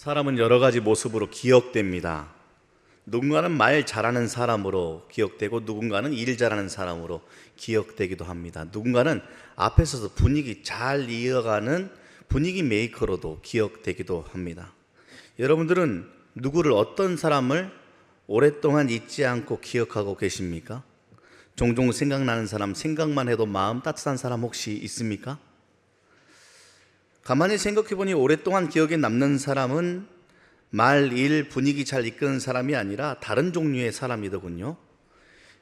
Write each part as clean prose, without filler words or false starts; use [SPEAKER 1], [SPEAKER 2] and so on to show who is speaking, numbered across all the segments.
[SPEAKER 1] 사람은 여러 가지 모습으로 기억됩니다. 누군가는 말 잘하는 사람으로 기억되고 누군가는 일 잘하는 사람으로 기억되기도 합니다. 누군가는 앞에 서서 분위기 잘 이어가는 분위기 메이커로도 기억되기도 합니다. 여러분들은 누구를, 어떤 사람을 오랫동안 잊지 않고 기억하고 계십니까? 종종 생각나는 사람, 생각만 해도 마음 따뜻한 사람 혹시 있습니까? 가만히 생각해보니 오랫동안 기억에 남는 사람은 말, 일, 분위기 잘 이끄는 사람이 아니라 다른 종류의 사람이더군요.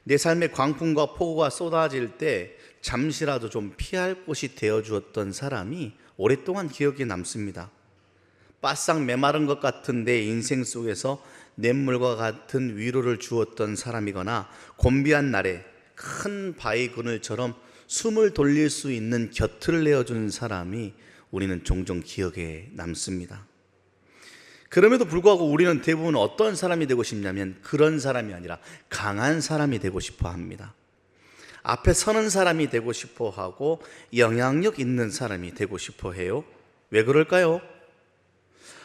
[SPEAKER 1] 내 삶에 광풍과 폭우가 쏟아질 때 잠시라도 좀 피할 곳이 되어주었던 사람이 오랫동안 기억에 남습니다. 바싹 메마른 것 같은 내 인생 속에서 냇물과 같은 위로를 주었던 사람이거나 곤비한 날에 큰 바위 그늘처럼 숨을 돌릴 수 있는 곁을 내어준 사람이 우리는 종종 기억에 남습니다. 그럼에도 불구하고 우리는 대부분 어떤 사람이 되고 싶냐면 그런 사람이 아니라 강한 사람이 되고 싶어 합니다. 앞에 서는 사람이 되고 싶어 하고 영향력 있는 사람이 되고 싶어 해요. 왜 그럴까요?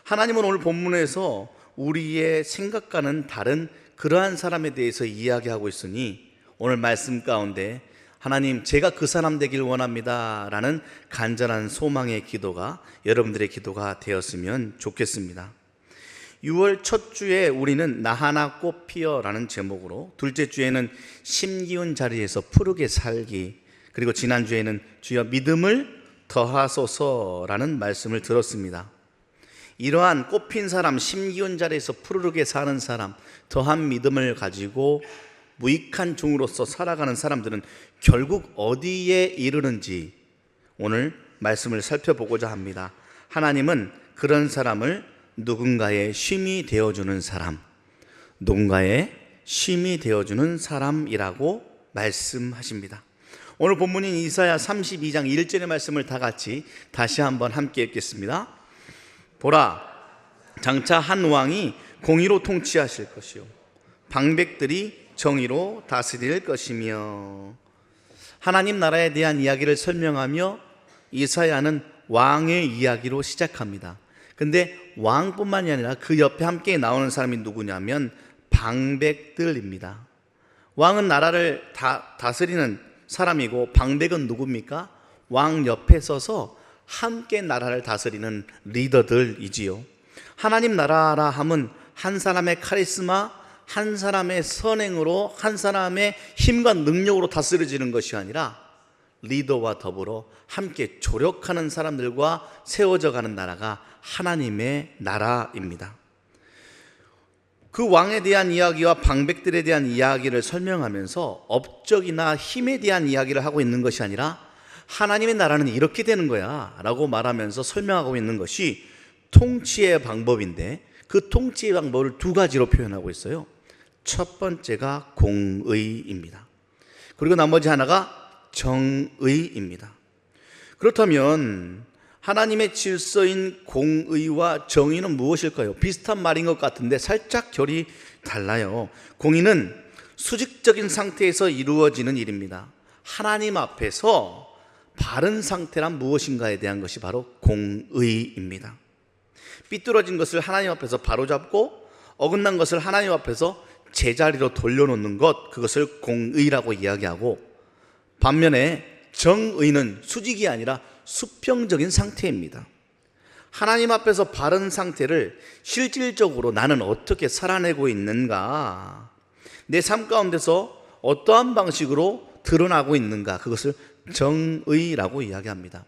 [SPEAKER 1] 하나님은 오늘 본문에서 우리의 생각과는 다른 그러한 사람에 대해서 이야기하고 있으니 오늘 말씀 가운데 하나님, 제가 그 사람 되길 원합니다 라는 간절한 소망의 기도가 여러분들의 기도가 되었으면 좋겠습니다. 6월 첫 주에 우리는 나 하나 꽃 피어 라는 제목으로, 둘째 주에는 심기운 자리에서 푸르게 살기, 그리고 지난주에는 주여 믿음을 더하소서 라는 말씀을 들었습니다. 이러한 꽃핀 사람, 심기운 자리에서 푸르게 사는 사람, 더한 믿음을 가지고 무익한 종으로서 살아가는 사람들은 결국 어디에 이르는지 오늘 말씀을 살펴보고자 합니다. 하나님은 그런 사람을 누군가의 쉼이 되어주는 사람, 누군가의 쉼이 되어주는 사람이라고 말씀하십니다. 오늘 본문인 이사야 32장 1절의 말씀을 다 같이 다시 한번 함께 읽겠습니다. 보라, 장차 한 왕이 공의로 통치하실 것이요 방백들이 정의로 다스릴 것이며. 하나님 나라에 대한 이야기를 설명하며 이사야는 왕의 이야기로 시작합니다. 근데 왕뿐만이 아니라 그 옆에 함께 나오는 사람이 누구냐면 방백들입니다. 왕은 나라를 다스리는 사람이고 방백은 누굽니까? 왕 옆에 서서 함께 나라를 다스리는 리더들이지요. 하나님 나라라 함은 한 사람의 카리스마, 한 사람의 선행으로, 한 사람의 힘과 능력으로 다스려지는 것이 아니라 리더와 더불어 함께 조력하는 사람들과 세워져 가는 나라가 하나님의 나라입니다. 그 왕에 대한 이야기와 방백들에 대한 이야기를 설명하면서 업적이나 힘에 대한 이야기를 하고 있는 것이 아니라 하나님의 나라는 이렇게 되는 거야 라고 말하면서 설명하고 있는 것이 통치의 방법인데, 그 통치의 방법을 두 가지로 표현하고 있어요. 첫 번째가 공의입니다. 그리고 나머지 하나가 정의입니다. 그렇다면 하나님의 질서인 공의와 정의는 무엇일까요? 비슷한 말인 것 같은데 살짝 결이 달라요. 공의는 수직적인 상태에서 이루어지는 일입니다. 하나님 앞에서 바른 상태란 무엇인가에 대한 것이 바로 공의입니다. 삐뚤어진 것을 하나님 앞에서 바로잡고 어긋난 것을 하나님 앞에서 제자리로 돌려놓는 것, 그것을 공의라고 이야기하고, 반면에 정의는 수직이 아니라 수평적인 상태입니다. 하나님 앞에서 바른 상태를 실질적으로 나는 어떻게 살아내고 있는가, 내 삶 가운데서 어떠한 방식으로 드러나고 있는가, 그것을 정의라고 이야기합니다.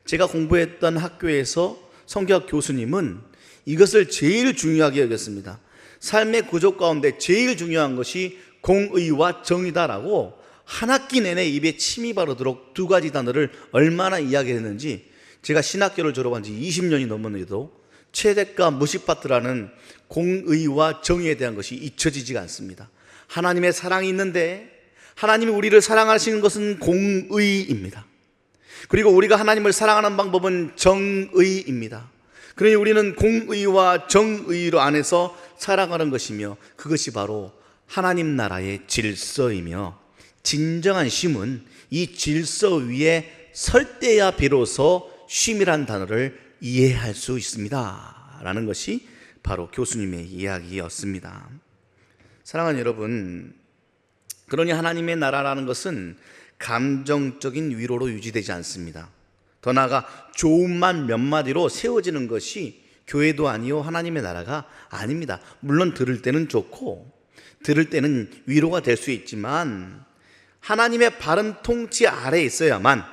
[SPEAKER 1] 제가 공부했던 학교에서 성경학 교수님은 이것을 제일 중요하게 여겼습니다. 삶의 구조 가운데 제일 중요한 것이 공의와 정의다라고 한 학기 내내 입에 침이 바르도록 두 가지 단어를 얼마나 이야기했는지, 제가 신학교를 졸업한 지 20년이 넘었는데도 최대가 무식파트라는 공의와 정의에 대한 것이 잊혀지지가 않습니다. 하나님의 사랑이 있는데 하나님이 우리를 사랑하시는 것은 공의입니다. 그리고 우리가 하나님을 사랑하는 방법은 정의입니다. 그러니 우리는 공의와 정의로 안에서 살아가는 것이며, 그것이 바로 하나님 나라의 질서이며, 진정한 쉼은 이 질서 위에 설 때야 비로소 쉼이란 단어를 이해할 수 있습니다 된다라는 것이 바로 교수님의 이야기였습니다. 사랑하는 여러분, 그러니 하나님의 나라라는 것은 감정적인 위로로 유지되지 않습니다. 더 나아가 좋음만 몇 마디로 세워지는 것이 교회도 아니요 하나님의 나라가 아닙니다. 물론 들을 때는 좋고 들을 때는 위로가 될 수 있지만 하나님의 바른 통치 아래에 있어야만,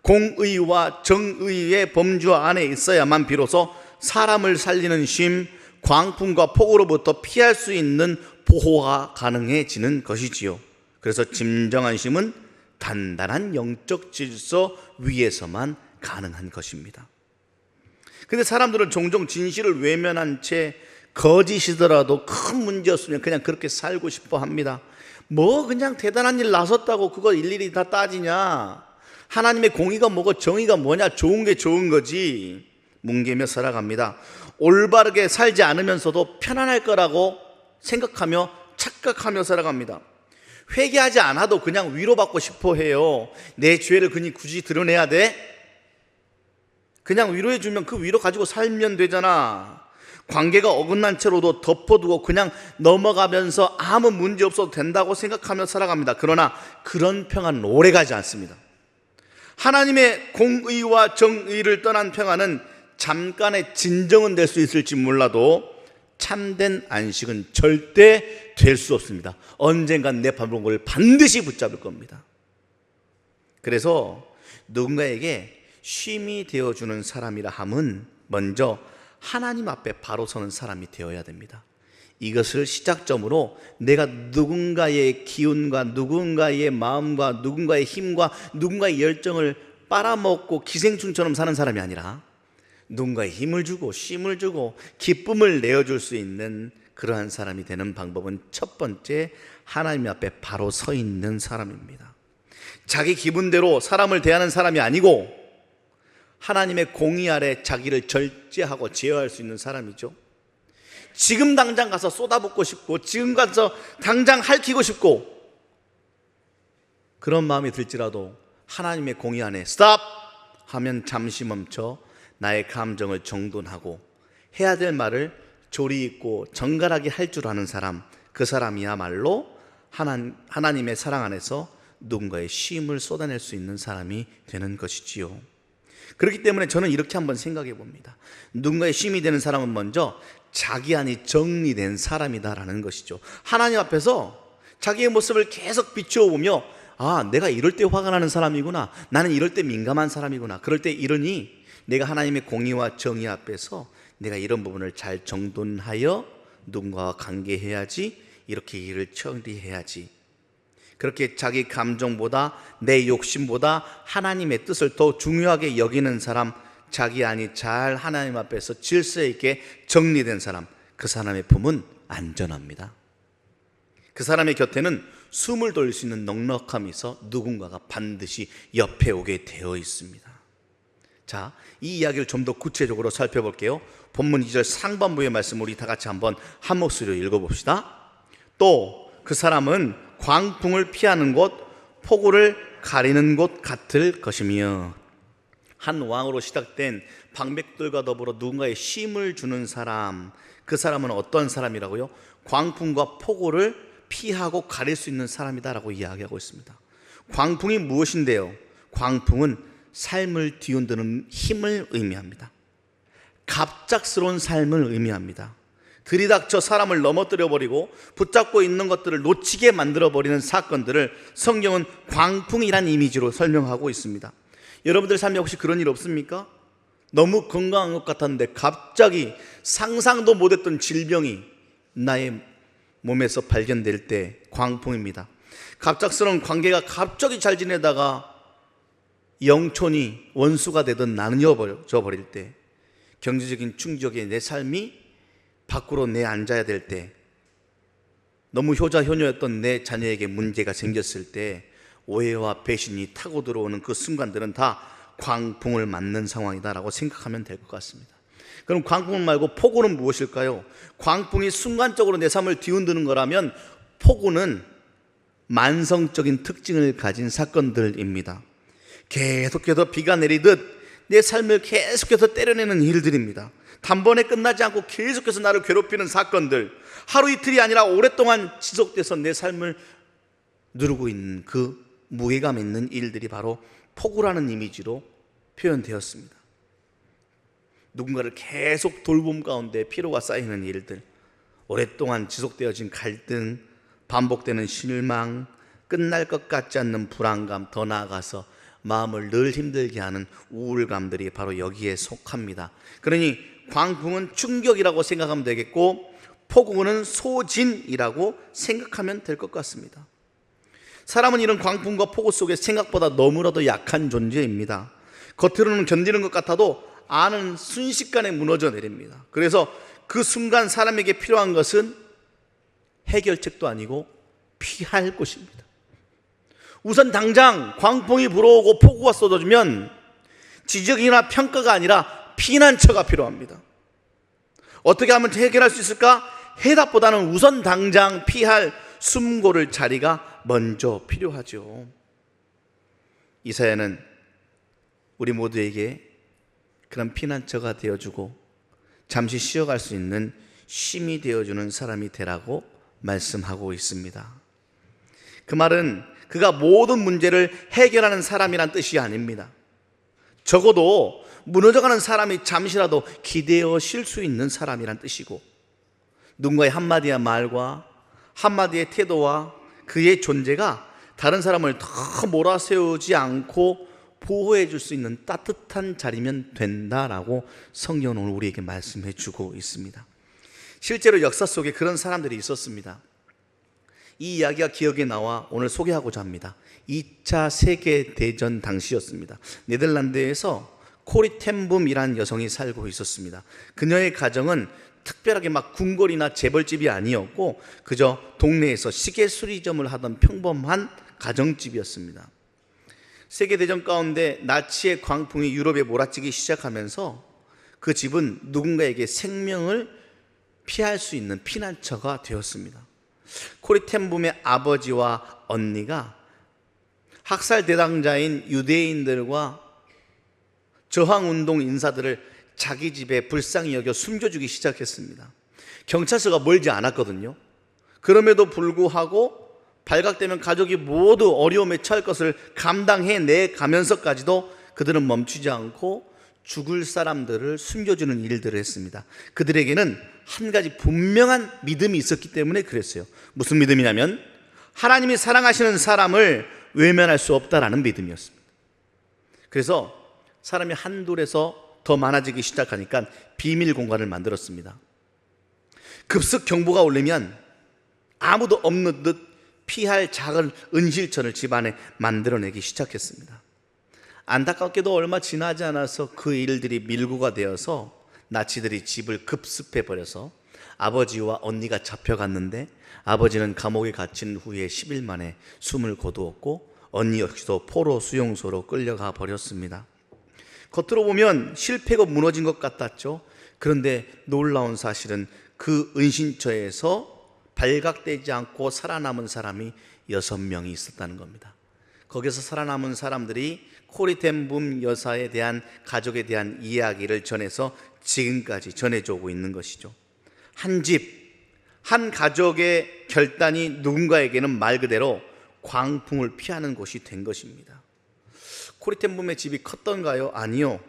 [SPEAKER 1] 공의와 정의의 범주 안에 있어야만 비로소 사람을 살리는 쉼, 광풍과 폭우로부터 피할 수 있는 보호가 가능해지는 것이지요. 그래서 진정한 쉼은 단단한 영적 질서 위에서만 가능한 것입니다. 근데 사람들은 종종 진실을 외면한 채 거짓이더라도 큰 문제 없으면 그냥 그렇게 살고 싶어 합니다. 뭐 그냥 대단한 일 나섰다고 그거 일일이 다 따지냐? 하나님의 공의가 뭐고 정의가 뭐냐? 좋은 게 좋은 거지. 뭉개며 살아갑니다. 올바르게 살지 않으면서도 편안할 거라고 생각하며 착각하며 살아갑니다. 회개하지 않아도 그냥 위로받고 싶어 해요. 내 죄를 굳이 드러내야 돼? 그냥 위로해 주면 그 위로 가지고 살면 되잖아. 관계가 어긋난 채로도 덮어두고 그냥 넘어가면서 아무 문제 없어도 된다고 생각하며 살아갑니다. 그러나 그런 평안은 오래가지 않습니다. 하나님의 공의와 정의를 떠난 평안은 잠깐의 진정은 될 수 있을지 몰라도 참된 안식은 절대 될 수 없습니다. 언젠간 내 발목을 반드시 붙잡을 겁니다. 그래서 누군가에게 쉼이 되어주는 사람이라 함은 먼저 하나님 앞에 바로 서는 사람이 되어야 됩니다. 이것을 시작점으로 내가 누군가의 기운과 누군가의 마음과 누군가의 힘과 누군가의 열정을 빨아먹고 기생충처럼 사는 사람이 아니라 누군가에 힘을 주고 쉼을 주고 기쁨을 내어줄 수 있는 그러한 사람이 되는 방법은 첫 번째, 하나님 앞에 바로 서 있는 사람입니다. 자기 기분대로 사람을 대하는 사람이 아니고 하나님의 공의 아래 자기를 절제하고 제어할 수 있는 사람이죠. 지금 당장 가서 쏟아붓고 싶고 지금 가서 당장 핥히고 싶고 그런 마음이 들지라도 하나님의 공의 안에 스탑! 하면 잠시 멈춰 나의 감정을 정돈하고 해야 될 말을 조리 있고 정갈하게 할 줄 아는 사람, 그 사람이야말로 하나님의 사랑 안에서 누군가의 쉼을 쏟아낼 수 있는 사람이 되는 것이지요. 그렇기 때문에 저는 이렇게 한번 생각해 봅니다. 누군가의 쉼이 되는 사람은 먼저 자기 안이 정리된 사람이다라는 것이죠. 하나님 앞에서 자기의 모습을 계속 비추어보며 아, 내가 이럴 때 화가 나는 사람이구나, 나는 이럴 때 민감한 사람이구나, 그럴 때 이러니 내가 하나님의 공의와 정의 앞에서 내가 이런 부분을 잘 정돈하여 누군가와 관계해야지, 이렇게 일을 처리해야지, 그렇게 자기 감정보다 내 욕심보다 하나님의 뜻을 더 중요하게 여기는 사람, 자기 안이 잘 하나님 앞에서 질서 있게 정리된 사람, 그 사람의 품은 안전합니다. 그 사람의 곁에는 숨을 돌릴 수 있는 넉넉함이 있어 누군가가 반드시 옆에 오게 되어 있습니다. 자, 이 이야기를 좀 더 구체적으로 살펴볼게요. 본문 2절 상반부의 말씀 우리 다 같이 한번 한 목소리로 읽어봅시다. 또 그 사람은 광풍을 피하는 곳, 폭우를 가리는 곳 같을 것이며, 한 왕으로 시작된 방백들과 더불어 누군가의 쉼을 주는 사람, 그 사람은 어떤 사람이라고요? 광풍과 폭우를 피하고 가릴 수 있는 사람이다라고 이야기하고 있습니다. 광풍이 무엇인데요? 광풍은 삶을 뒤흔드는 힘을 의미합니다. 갑작스러운 삶을 의미합니다. 들이닥쳐 사람을 넘어뜨려 버리고 붙잡고 있는 것들을 놓치게 만들어 버리는 사건들을 성경은 광풍이란 이미지로 설명하고 있습니다. 여러분들 삶에 혹시 그런 일 없습니까? 너무 건강한 것 같았는데 갑자기 상상도 못했던 질병이 나의 몸에서 발견될 때 광풍입니다. 갑작스러운 관계가 갑자기 잘 지내다가 영촌이 원수가 되던 나뉘어져 버릴 때, 경제적인 충격에 내 삶이 밖으로 내앉아야 될 때, 너무 효자효녀였던 내 자녀에게 문제가 생겼을 때 오해와 배신이 타고 들어오는 그 순간들은 다 광풍을 맞는 상황이다라고 생각하면 될 것 같습니다. 그럼 광풍 말고 폭우는 무엇일까요? 광풍이 순간적으로 내 삶을 뒤흔드는 거라면 폭우는 만성적인 특징을 가진 사건들입니다. 계속해서 비가 내리듯 내 삶을 계속해서 때려내는 일들입니다. 단번에 끝나지 않고 계속해서 나를 괴롭히는 사건들, 하루 이틀이 아니라 오랫동안 지속돼서 내 삶을 누르고 있는 그 무게감 있는 일들이 바로 폭우라는 이미지로 표현되었습니다. 누군가를 계속 돌봄 가운데 피로가 쌓이는 일들, 오랫동안 지속되어진 갈등, 반복되는 실망, 끝날 것 같지 않는 불안감, 더 나아가서 마음을 늘 힘들게 하는 우울감들이 바로 여기에 속합니다. 그러니 광풍은 충격이라고 생각하면 되겠고, 폭우는 소진이라고 생각하면 될 것 같습니다. 사람은 이런 광풍과 폭우 속에 생각보다 너무나도 약한 존재입니다. 겉으로는 견디는 것 같아도 안은 순식간에 무너져 내립니다. 그래서 그 순간 사람에게 필요한 것은 해결책도 아니고 피할 곳입니다. 우선 당장 광풍이 불어오고 폭우가 쏟아지면 지적이나 평가가 아니라 피난처가 필요합니다. 어떻게 하면 해결할 수 있을까? 해답보다는 우선 당장 피할 숨고를 자리가 먼저 필요하죠. 이사야는 우리 모두에게 그런 피난처가 되어주고 잠시 쉬어갈 수 있는 쉼이 되어주는 사람이 되라고 말씀하고 있습니다. 그 말은 그가 모든 문제를 해결하는 사람이란 뜻이 아닙니다. 적어도 무너져가는 사람이 잠시라도 기대어 쉴 수 있는 사람이란 뜻이고, 누군가의 한마디의 말과 한마디의 태도와 그의 존재가 다른 사람을 더 몰아세우지 않고 보호해 줄 수 있는 따뜻한 자리면 된다라고 성경은 오늘 우리에게 말씀해 주고 있습니다. 실제로 역사 속에 그런 사람들이 있었습니다. 이 이야기가 기억에 나와 오늘 소개하고자 합니다. 2차 세계대전 당시였습니다. 네덜란드에서 코리 텐붐이라는 여성이 살고 있었습니다. 그녀의 가정은 특별하게 막 궁궐이나 재벌집이 아니었고 그저 동네에서 시계 수리점을 하던 평범한 가정집이었습니다. 세계대전 가운데 나치의 광풍이 유럽에 몰아치기 시작하면서 그 집은 누군가에게 생명을 피할 수 있는 피난처가 되었습니다. 코리 텐붐의 아버지와 언니가 학살 대상자인 유대인들과 저항운동 인사들을 자기 집에 불쌍히 여겨 숨겨주기 시작했습니다. 경찰서가 멀지 않았거든요. 그럼에도 불구하고 발각되면 가족이 모두 어려움에 처할 것을 감당해내 가면서까지도 그들은 멈추지 않고 죽을 사람들을 숨겨주는 일들을 했습니다. 그들에게는 한 가지 분명한 믿음이 있었기 때문에 그랬어요. 무슨 믿음이냐면 하나님이 사랑하시는 사람을 외면할 수 없다라는 믿음이었습니다. 그래서 사람이 한둘에서 더 많아지기 시작하니까 비밀 공간을 만들었습니다. 급습 경보가 울리면 아무도 없는 듯 피할 작은 은실처를 집안에 만들어내기 시작했습니다. 안타깝게도 얼마 지나지 않아서 그 일들이 밀고가 되어서 나치들이 집을 급습해버려서 아버지와 언니가 잡혀갔는데 아버지는 감옥에 갇힌 후에 10일 만에 숨을 거두었고 언니 역시도 포로 수용소로 끌려가 버렸습니다. 겉으로 보면 실패가 무너진 것 같았죠. 그런데 놀라운 사실은 그 은신처에서 발각되지 않고 살아남은 사람이 6명이 있었다는 겁니다. 거기서 살아남은 사람들이 코리 텐붐 여사에 대한 가족에 대한 이야기를 전해서 지금까지 전해져 오고 있는 것이죠. 한 집, 한 가족의 결단이 누군가에게는 말 그대로 광풍을 피하는 곳이 된 것입니다. 코리 텐붐의 집이 컸던가요? 아니요.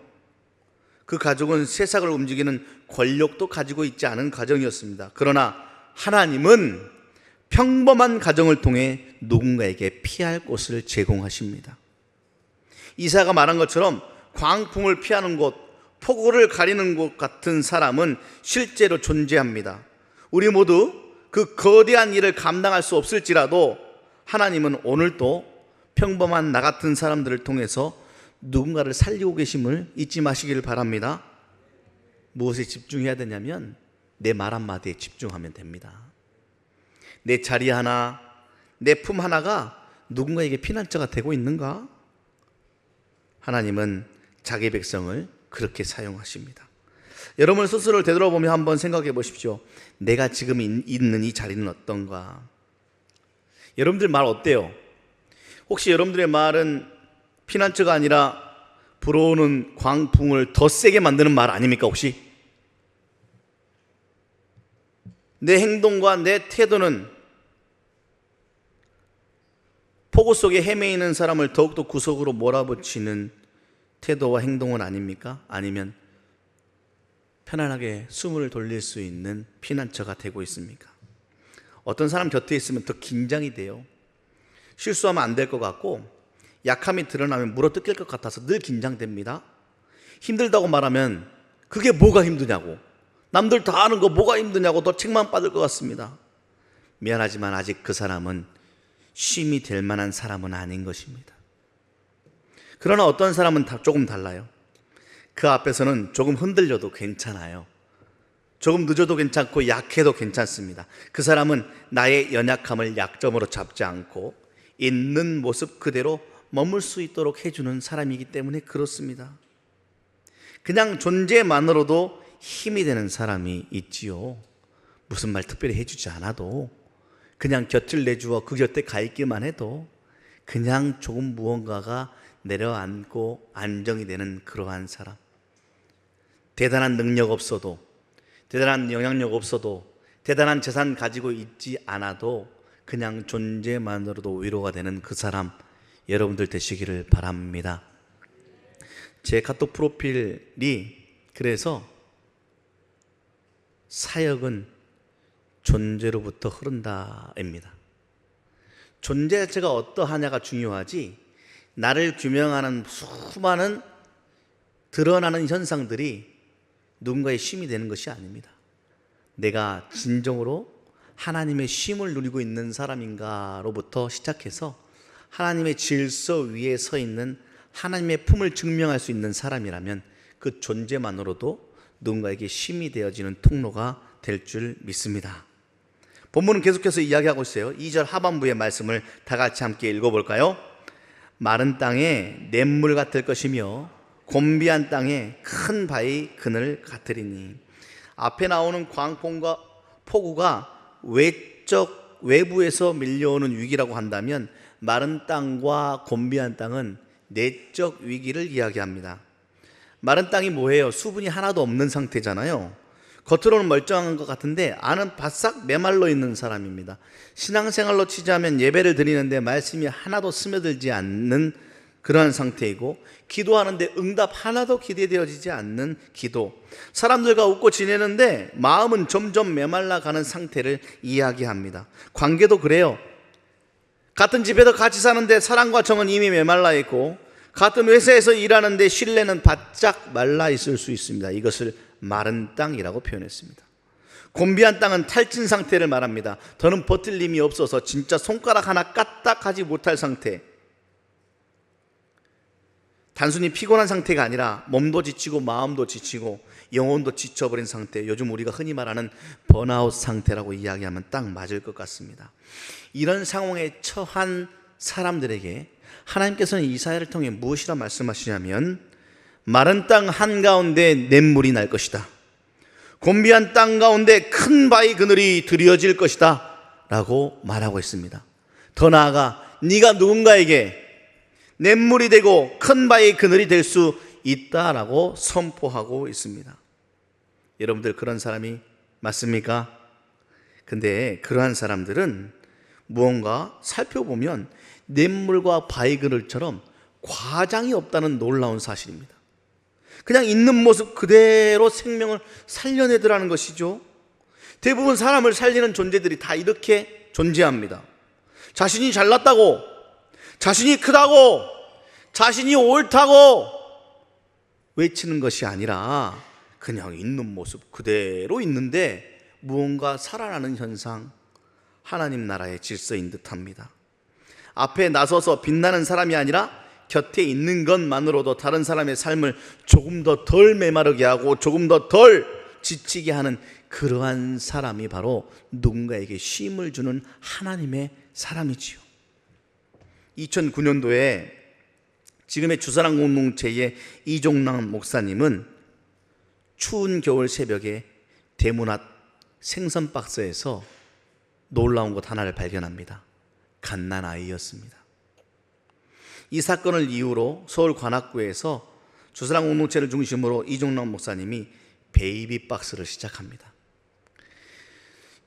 [SPEAKER 1] 그 가족은 세상을 움직이는 권력도 가지고 있지 않은 가정이었습니다. 그러나 하나님은 평범한 가정을 통해 누군가에게 피할 곳을 제공하십니다. 이사야가 말한 것처럼 광풍을 피하는 곳, 폭우를 가리는 곳 같은 사람은 실제로 존재합니다. 우리 모두 그 거대한 일을 감당할 수 없을지라도 하나님은 오늘도 평범한 나 같은 사람들을 통해서 누군가를 살리고 계심을 잊지 마시기를 바랍니다. 무엇에 집중해야 되냐면 내 말 한마디에 집중하면 됩니다. 내 자리 하나, 내 품 하나가 누군가에게 피난처가 되고 있는가? 하나님은 자기 백성을 그렇게 사용하십니다. 여러분 스스로를 되돌아보며 한번 생각해 보십시오. 내가 지금 있는 이 자리는 어떤가? 여러분들 말 어때요? 혹시 여러분들의 말은 피난처가 아니라 불어오는 광풍을 더 세게 만드는 말 아닙니까 혹시? 내 행동과 내 태도는 폭우 속에 헤매이는 사람을 더욱더 구석으로 몰아붙이는 태도와 행동은 아닙니까? 아니면 편안하게 숨을 돌릴 수 있는 피난처가 되고 있습니까? 어떤 사람 곁에 있으면 더 긴장이 돼요. 실수하면 안 될 것 같고 약함이 드러나면 물어뜯길 것 같아서 늘 긴장됩니다. 힘들다고 말하면 그게 뭐가 힘드냐고, 남들 다 아는 거 뭐가 힘드냐고 더 책만 받을 것 같습니다. 미안하지만 아직 그 사람은 쉼이 될 만한 사람은 아닌 것입니다. 그러나 어떤 사람은 조금 달라요. 그 앞에서는 조금 흔들려도 괜찮아요. 조금 늦어도 괜찮고 약해도 괜찮습니다. 그 사람은 나의 연약함을 약점으로 잡지 않고 있는 모습 그대로 머물 수 있도록 해주는 사람이기 때문에 그렇습니다. 그냥 존재만으로도 힘이 되는 사람이 있지요. 무슨 말 특별히 해주지 않아도, 그냥 곁을 내주어 그 곁에 가 있기만 해도 그냥 조금 무언가가 내려앉고 안정이 되는 그러한 사람. 대단한 능력 없어도, 대단한 영향력 없어도, 대단한 재산 가지고 있지 않아도 그냥 존재만으로도 위로가 되는 그 사람, 여러분들 되시기를 바랍니다. 제 카톡 프로필이 그래서 사역은 존재로부터 흐른다입니다. 존재 자체가 어떠하냐가 중요하지, 나를 규명하는 수많은 드러나는 현상들이 누군가의 쉼이 되는 것이 아닙니다. 내가 진정으로 하나님의 쉼을 누리고 있는 사람인가로부터 시작해서 하나님의 질서 위에 서 있는 하나님의 품을 증명할 수 있는 사람이라면 그 존재만으로도 누군가에게 쉼이 되어지는 통로가 될 줄 믿습니다. 본문은 계속해서 이야기하고 있어요. 2절 하반부의 말씀을 다 같이 함께 읽어볼까요? 마른 땅에 냇물 같을 것이며 곤비한 땅에 큰 바위 그늘 같으리니. 앞에 나오는 광풍과 폭우가 외부에서 밀려오는 위기라고 한다면 마른 땅과 곤비한 땅은 내적 위기를 이야기합니다. 마른 땅이 뭐예요? 수분이 하나도 없는 상태잖아요. 겉으로는 멀쩡한 것 같은데 안은 바싹 메말라 있는 사람입니다. 신앙생활로 치자면 예배를 드리는데 말씀이 하나도 스며들지 않는 그러한 상태이고, 기도하는데 응답 하나도 기대되어지지 않는 기도, 사람들과 웃고 지내는데 마음은 점점 메말라가는 상태를 이야기합니다. 관계도 그래요. 같은 집에서 같이 사는데 사랑과 정은 이미 메말라 있고, 같은 회사에서 일하는데 신뢰는 바짝 말라 있을 수 있습니다. 이것을 마른 땅이라고 표현했습니다. 곤비한 땅은 탈진 상태를 말합니다. 더는 버틸 힘이 없어서 진짜 손가락 하나 까딱하지 못할 상태. 단순히 피곤한 상태가 아니라 몸도 지치고 마음도 지치고 영혼도 지쳐버린 상태, 요즘 우리가 흔히 말하는 번아웃 상태라고 이야기하면 딱 맞을 것 같습니다. 이런 상황에 처한 사람들에게 하나님께서는 이사야를 통해 무엇이라 말씀하시냐면, 마른 땅 한가운데 냇물이 날 것이다, 곤비한 땅 가운데 큰 바위 그늘이 드리어질 것이다 라고 말하고 있습니다. 더 나아가 네가 누군가에게 냇물이 되고 큰 바위 그늘이 될 수 있다라고 선포하고 있습니다. 여러분들 그런 사람이 맞습니까? 근데 그러한 사람들은 무언가 살펴보면 냇물과 바위 그늘처럼 과장이 없다는 놀라운 사실입니다. 그냥 있는 모습 그대로 생명을 살려내더라는 것이죠. 대부분 사람을 살리는 존재들이 다 이렇게 존재합니다. 자신이 잘났다고, 자신이 크다고, 자신이 옳다고 외치는 것이 아니라 그냥 있는 모습 그대로 있는데 무언가 살아나는 현상, 하나님 나라의 질서인 듯합니다. 앞에 나서서 빛나는 사람이 아니라 곁에 있는 것만으로도 다른 사람의 삶을 조금 더 덜 메마르게 하고 조금 더 덜 지치게 하는 그러한 사람이 바로 누군가에게 쉼을 주는 하나님의 사람이지요. 2009년도에 지금의 주사랑 공동체의 이종남 목사님은 추운 겨울 새벽에 대문 앞 생선 박스에서 놀라운 것 하나를 발견합니다. 갓난아이였습니다. 이 사건을 이후로 서울 관악구에서 주사랑 공동체를 중심으로 이종남 목사님이 베이비 박스를 시작합니다.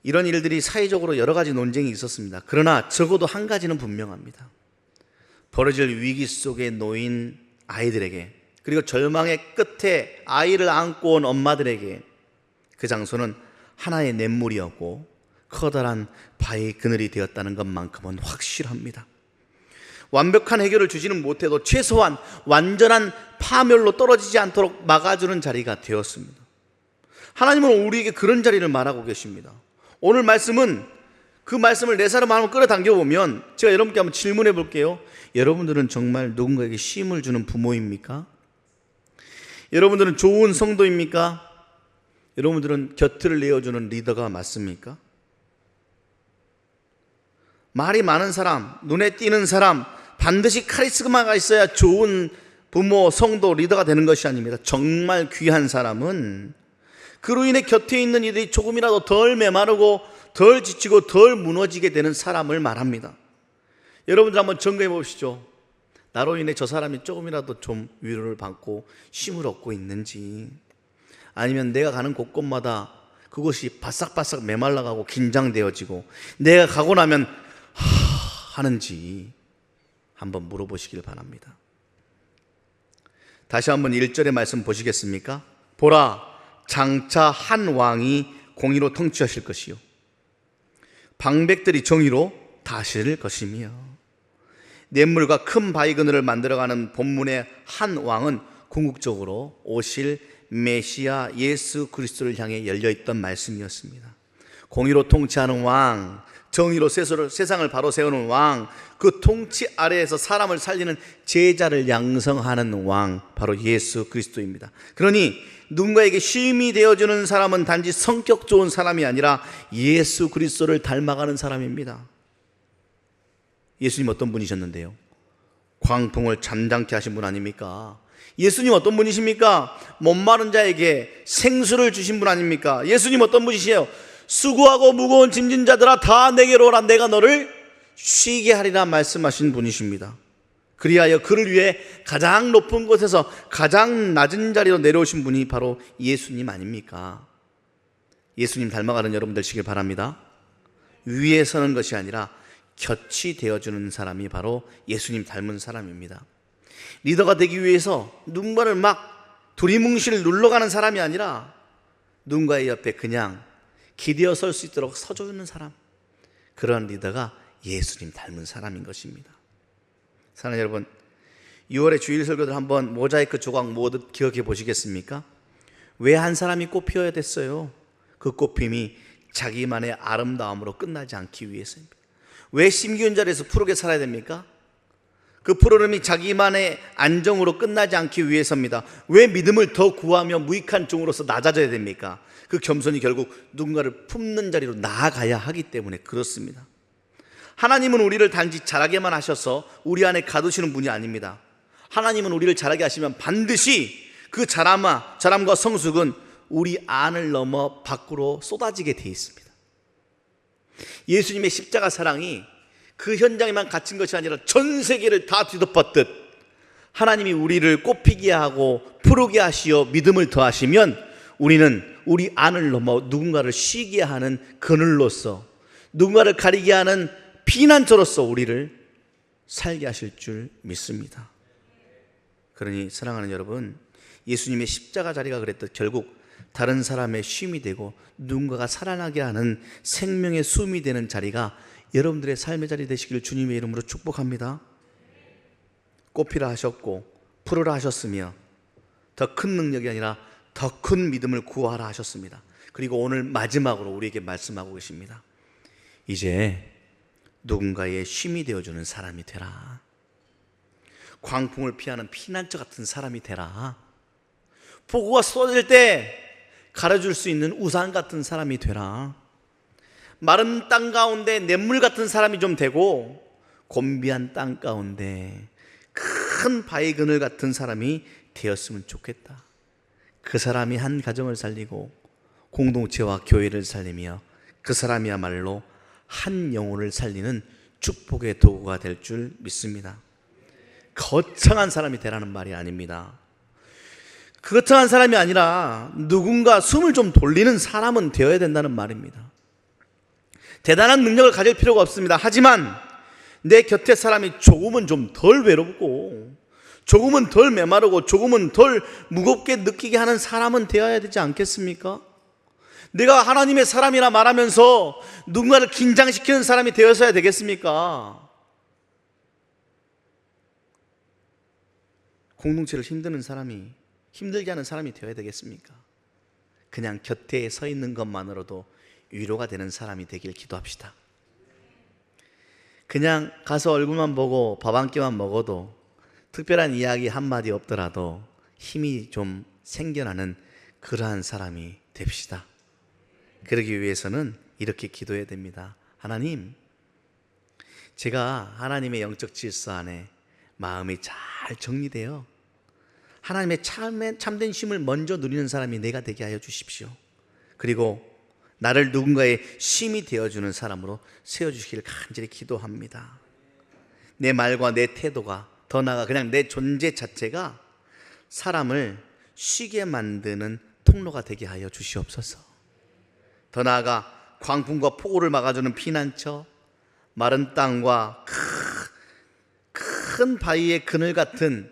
[SPEAKER 1] 이런 일들이 사회적으로 여러 가지 논쟁이 있었습니다. 그러나 적어도 한 가지는 분명합니다. 벌어질 위기 속에 놓인 아이들에게, 그리고 절망의 끝에 아이를 안고 온 엄마들에게 그 장소는 하나의 냇물이었고 커다란 바위 그늘이 되었다는 것만큼은 확실합니다. 완벽한 해결을 주지는 못해도 최소한 완전한 파멸로 떨어지지 않도록 막아주는 자리가 되었습니다. 하나님은 우리에게 그런 자리를 말하고 계십니다. 오늘 말씀은 그 말씀을 내 사람 마음을 끌어당겨 보면 제가 여러분께 한번 질문해 볼게요. 여러분들은 정말 누군가에게 쉼을 주는 부모입니까? 여러분들은 좋은 성도입니까? 여러분들은 곁을 내어주는 리더가 맞습니까? 말이 많은 사람, 눈에 띄는 사람, 반드시 카리스마가 있어야 좋은 부모, 성도, 리더가 되는 것이 아닙니다. 정말 귀한 사람은 그로 인해 곁에 있는 이들이 조금이라도 덜 메마르고 덜 지치고 덜 무너지게 되는 사람을 말합니다. 여러분들 한번 점검해 보시죠. 나로 인해 저 사람이 조금이라도 좀 위로를 받고 쉼을 얻고 있는지, 아니면 내가 가는 곳곳마다 그곳이 바싹바싹 메말라가고 긴장되어지고 내가 가고 나면 하는지 한번 물어보시길 바랍니다. 다시 한번 1절의 말씀 보시겠습니까? 보라, 장차 한 왕이 공의로 통치하실 것이요 방백들이 정의로 다스릴 것이며. 냇물과 큰 바위 그늘을 만들어가는 본문의 한 왕은 궁극적으로 오실 메시아 예수 그리스도를 향해 열려있던 말씀이었습니다. 공의로 통치하는 왕, 정의로 세상을 바로 세우는 왕, 그 통치 아래에서 사람을 살리는 제자를 양성하는 왕, 바로 예수 그리스도입니다. 그러니 누군가에게 쉼이 되어주는 사람은 단지 성격 좋은 사람이 아니라 예수 그리스도를 닮아가는 사람입니다. 예수님 어떤 분이셨는데요? 광풍을 잠잠케 하신 분 아닙니까? 예수님 어떤 분이십니까? 목마른 자에게 생수를 주신 분 아닙니까? 예수님 어떤 분이시에요? 수고하고 무거운 짐진 자들아 다 내게로 오라, 내가 너를 쉬게 하리라 말씀하신 분이십니다. 그리하여 그를 위해 가장 높은 곳에서 가장 낮은 자리로 내려오신 분이 바로 예수님 아닙니까? 예수님 닮아가는 여러분 되시길 바랍니다. 위에 서는 것이 아니라 곁이 되어주는 사람이 바로 예수님 닮은 사람입니다. 리더가 되기 위해서 누군가를 막 두리뭉실 눌러가는 사람이 아니라 누군가의 옆에 그냥 기대어 설 수 있도록 서주는 사람, 그런 리더가 예수님 닮은 사람인 것입니다. 사랑하는 여러분, 6월의 주일 설교들 한번 모자이크 조각 모두 기억해 보시겠습니까? 왜 한 사람이 꽃피어야 됐어요? 그 꽃핌이 자기만의 아름다움으로 끝나지 않기 위해서입니다. 왜 심기운 자리에서 푸르게 살아야 됩니까? 그 푸르름이 자기만의 안정으로 끝나지 않기 위해서입니다. 왜 믿음을 더 구하며 무익한 종으로서 낮아져야 됩니까? 그 겸손이 결국 누군가를 품는 자리로 나아가야 하기 때문에 그렇습니다. 하나님은 우리를 단지 자라게만 하셔서 우리 안에 가두시는 분이 아닙니다. 하나님은 우리를 자라게 하시면 반드시 그 자람과 성숙은 우리 안을 넘어 밖으로 쏟아지게 돼 있습니다. 예수님의 십자가 사랑이 그 현장에만 갇힌 것이 아니라 전 세계를 다 뒤덮었듯 하나님이 우리를 꽃피게 하고 푸르게 하시어 믿음을 더하시면 우리는 우리 안을 넘어 누군가를 쉬게 하는 그늘로서, 누군가를 가리게 하는 피난처로서 우리를 살게 하실 줄 믿습니다. 그러니 사랑하는 여러분, 예수님의 십자가 자리가 그랬듯 결국 다른 사람의 쉼이 되고 누군가가 살아나게 하는 생명의 숨이 되는 자리가 여러분들의 삶의 자리 되시기를 주님의 이름으로 축복합니다. 꽃피라 하셨고 푸르라 하셨으며 더 큰 능력이 아니라 더 큰 믿음을 구하라 하셨습니다. 그리고 오늘 마지막으로 우리에게 말씀하고 계십니다. 이제 누군가의 쉼이 되어주는 사람이 되라. 광풍을 피하는 피난처 같은 사람이 되라. 폭우가 쏟아질 때 가려줄 수 있는 우산 같은 사람이 되라. 마른 땅 가운데 냇물 같은 사람이 좀 되고 곤비한 땅 가운데 큰 바위 그늘 같은 사람이 되었으면 좋겠다. 그 사람이 한 가정을 살리고 공동체와 교회를 살리며 그 사람이야말로 한 영혼을 살리는 축복의 도구가 될 줄 믿습니다. 거창한 사람이 되라는 말이 아닙니다. 거창한 사람이 아니라 누군가 숨을 좀 돌리는 사람은 되어야 된다는 말입니다. 대단한 능력을 가질 필요가 없습니다. 하지만 내 곁에 사람이 조금은 좀 덜 외롭고 조금은 덜 메마르고 조금은 덜 무겁게 느끼게 하는 사람은 되어야 되지 않겠습니까? 내가 하나님의 사람이라 말하면서 누군가를 긴장시키는 사람이 되어서야 되겠습니까? 공동체를 힘들게 하는 사람이 되어야 되겠습니까? 그냥 곁에 서 있는 것만으로도 위로가 되는 사람이 되길 기도합시다. 그냥 가서 얼굴만 보고 밥 한 끼만 먹어도 특별한 이야기 한마디 없더라도 힘이 좀 생겨나는 그러한 사람이 됩시다. 그러기 위해서는 이렇게 기도해야 됩니다. 하나님, 제가 하나님의 영적 질서 안에 마음이 잘 정리되어 하나님의 참된 쉼을 먼저 누리는 사람이 내가 되게 하여 주십시오. 그리고 나를 누군가의 쉼이 되어주는 사람으로 세워주시기를 간절히 기도합니다. 내 말과 내 태도가, 더 나아가 그냥 내 존재 자체가 사람을 쉬게 만드는 통로가 되게 하여 주시옵소서. 더 나아가 광풍과 폭우를 막아주는 피난처, 마른 땅과 큰 바위의 그늘 같은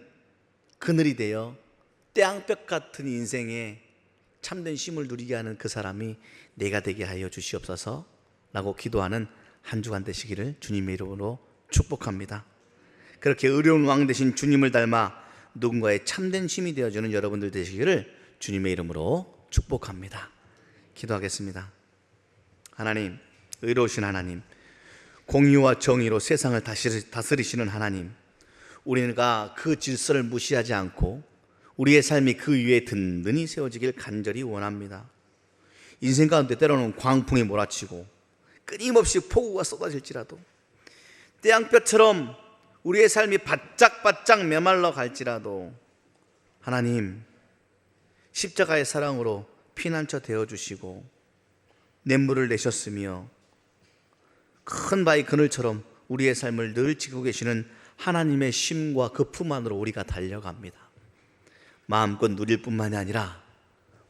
[SPEAKER 1] 그늘이 되어 떼양볕 같은 인생에 참된 쉼을 누리게 하는 그 사람이 내가 되게 하여 주시옵소서 라고 기도하는 한 주간 되시기를 주님의 이름으로 축복합니다. 그렇게 의로운 왕 되신 주님을 닮아 누군가의 참된 쉼이 되어주는 여러분들 되시기를 주님의 이름으로 축복합니다. 기도하겠습니다. 하나님, 의로우신 하나님, 공의와 정의로 세상을 다스리시는 하나님, 우리가 그 질서를 무시하지 않고 우리의 삶이 그 위에 든든히 세워지길 간절히 원합니다. 인생 가운데 때로는 광풍이 몰아치고 끊임없이 폭우가 쏟아질지라도 떼양볕처럼 우리의 삶이 바짝바짝 메말라 갈지라도 하나님, 십자가의 사랑으로 피난처 되어주시고 냇물을 내셨으며 큰 바위 그늘처럼 우리의 삶을 늘 지키고 계시는 하나님의 쉼과 그 품 안으로 우리가 달려갑니다. 마음껏 누릴 뿐만이 아니라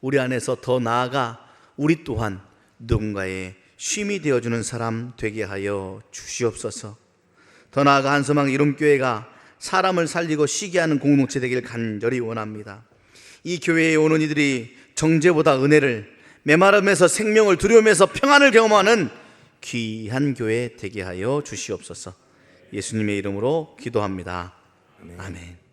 [SPEAKER 1] 우리 안에서 더 나아가 우리 또한 누군가의 쉼이 되어주는 사람 되게 하여 주시옵소서. 더 나아가 한서망 이름교회가 사람을 살리고 쉬게 하는 공동체 되기를 간절히 원합니다. 이 교회에 오는 이들이 정죄보다 은혜를, 메마름에서 생명을, 두려움에서 평안을 경험하는 귀한 교회 되게 하여 주시옵소서. 예수님의 이름으로 기도합니다. 아멘.